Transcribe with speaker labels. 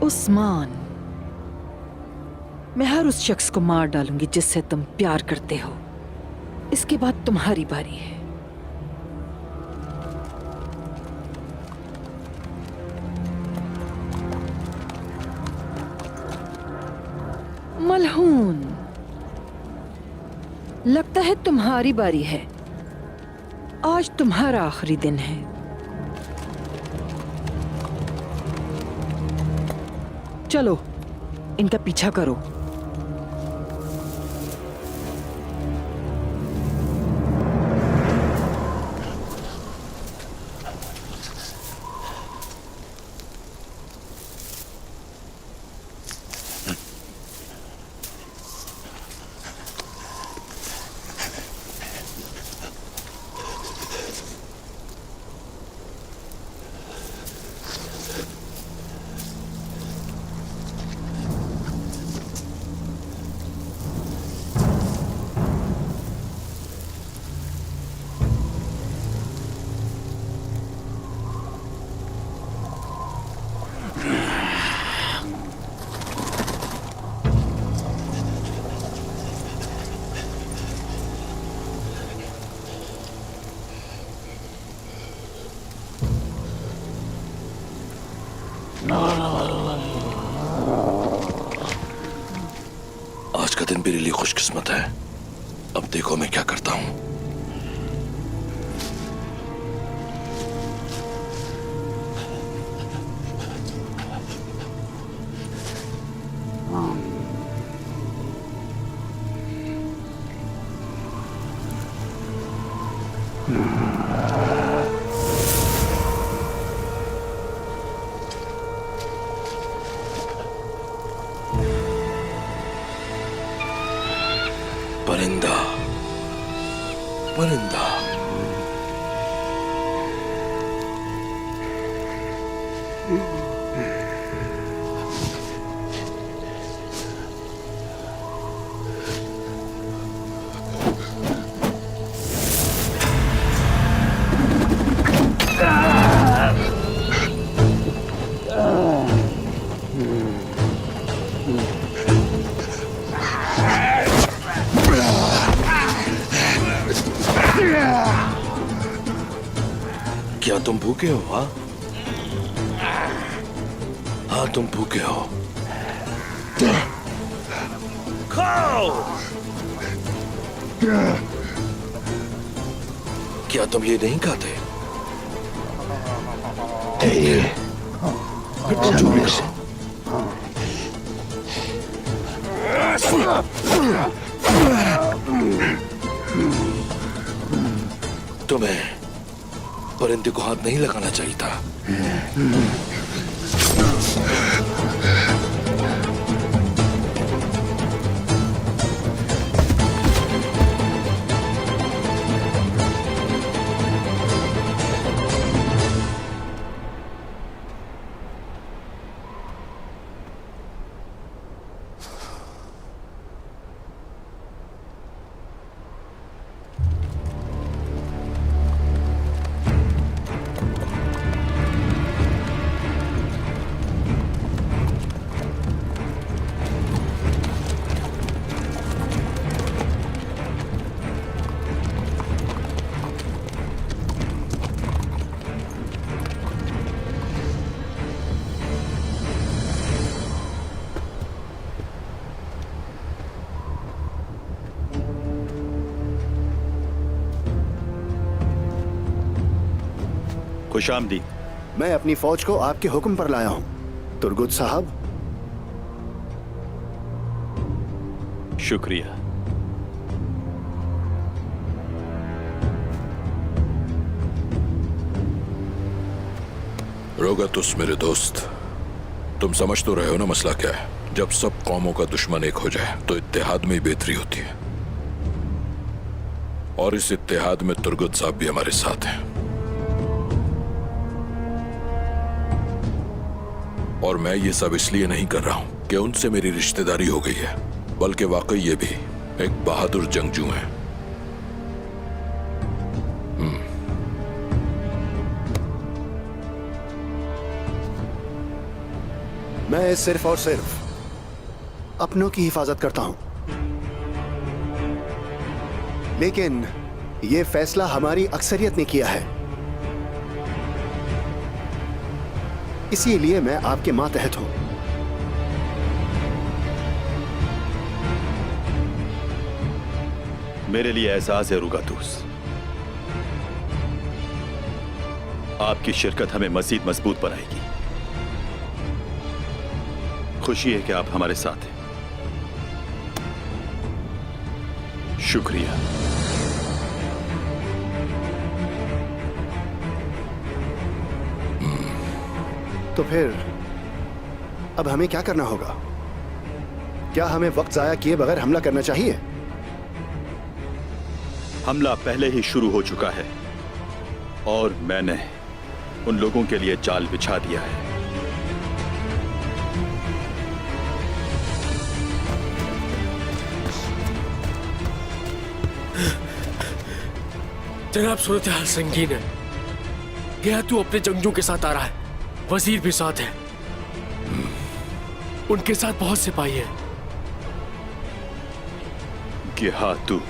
Speaker 1: उस्मान, मैं हर उस शख्स को मार डालूंगी जिससे तुम प्यार करते हो। इसके बाद तुम्हारी बारी है। मलहून, लगता है तुम्हारी बारी है। आज तुम्हारा आखिरी दिन है। चलो, इनका पीछा करो।
Speaker 2: आज का दिन मेरे लिए खुशकिस्मत है। अब देखो मैं क्या करता हूं। परिंदा, परिंदा। क्या तुम भूखे हो? हाँ हाँ, तुम भूखे हो। खाओ। क्या तुम ये नहीं खाते? फिर तुम जो भी खाओ। तुम्हें परिंदे को हाथ नहीं लगाना चाहिए था।
Speaker 3: खुशामदीद।
Speaker 4: मैं अपनी फौज को आपके हुक्म पर लाया हूं, तुर्गुत साहब।
Speaker 3: शुक्रिया।
Speaker 2: रोगातुस मेरे दोस्त, तुम समझ तो रहे हो ना मसला क्या है। जब सब कौमों का दुश्मन एक हो जाए तो इत्तेहाद में ही बेहतरी होती है, और इस इत्तेहाद में तुर्गुत साहब भी हमारे साथ हैं। और मैं ये सब इसलिए नहीं कर रहा हूं कि उनसे मेरी रिश्तेदारी हो गई है, बल्कि वाकई ये भी एक बहादुर जंगजू हैं।
Speaker 4: मैं सिर्फ और सिर्फ अपनों की हिफाजत करता हूं, लेकिन यह फैसला हमारी अक्सरियत ने किया है, इसीलिए मैं आपके मातहत हूं।
Speaker 3: मेरे लिए एहसास है रुगातुस, आपकी शिरकत हमें मजीद मजबूत बनाएगी। खुशी है कि आप हमारे साथ हैं। शुक्रिया।
Speaker 4: तो फिर अब हमें क्या करना होगा? क्या हमें वक्त जाया किए बगैर हमला करना चाहिए?
Speaker 3: हमला पहले ही शुरू हो चुका है और मैंने उन लोगों के लिए जाल बिछा दिया है।
Speaker 5: जनाब, सूरत हाल संगीन है। गया तू अपने जंगजों के साथ आ रहा है, वजीर भी साथ है, उनके साथ बहुत सिपाही है।
Speaker 3: गया तू